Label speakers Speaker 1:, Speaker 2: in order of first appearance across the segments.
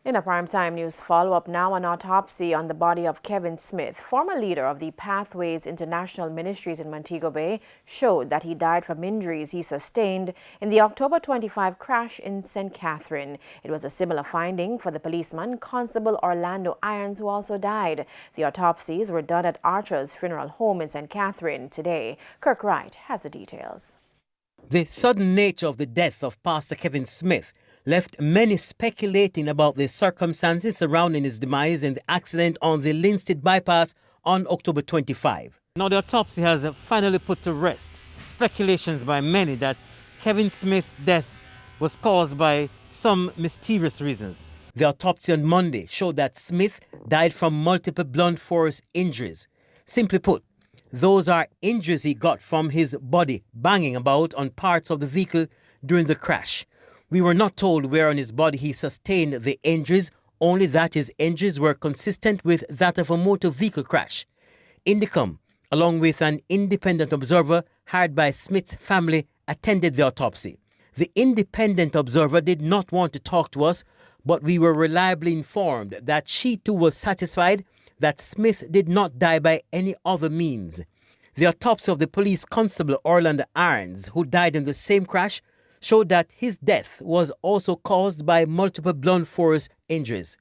Speaker 1: In a primetime news follow-up now, an autopsy on the body of Kevin Smith, former leader of the Pathways International Ministries in Montego Bay, showed that he died from injuries he sustained in the October 25 crash in St. Catherine. It was a similar finding for the policeman, Constable Orlando Irons, who also died. The autopsies were done at Archer's Funeral Home in St. Catherine today. Kirk Wright has the details.
Speaker 2: The sudden nature of the death of Pastor Kevin Smith left many speculating about the circumstances surrounding his demise in the accident on the Linstead bypass on October 25. Now the autopsy has finally put to rest speculations by many that Kevin Smith's death was caused by some mysterious reasons. The autopsy on Monday showed that Smith died from multiple blunt force injuries. Simply put, those are injuries he got from his body banging about on parts of the vehicle during the crash. We were not told where on his body he sustained the injuries, only that his injuries were consistent with that of a motor vehicle crash. Indicom, along with an independent observer hired by Smith's family, attended the autopsy. The independent observer did not want to talk to us, but we were reliably informed that she too was satisfied that Smith did not die by any other means. The autopsy of the police constable Orlando Irons, who died in the same crash, showed that his death was also caused by multiple blunt force injuries.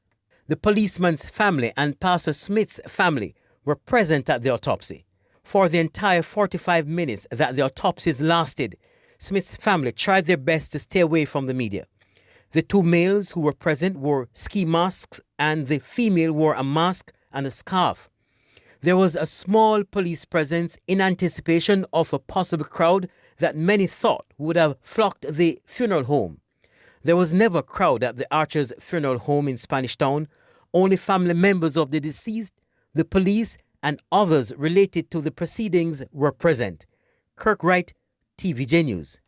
Speaker 2: The policeman's family and Pastor Smith's family were present at the autopsy. For the entire 45 minutes that the autopsies lasted, Smith's family tried their best to stay away from the media. The two males who were present wore ski masks and the female wore a mask and a scarf. There was a small police presence in anticipation of a possible crowd that many thought would have flocked the funeral home. There was never a crowd at the Archer's Funeral Home in Spanish Town. Only family members of the deceased, the police, and others related to the proceedings were present. Kirk Wright, TVJ News.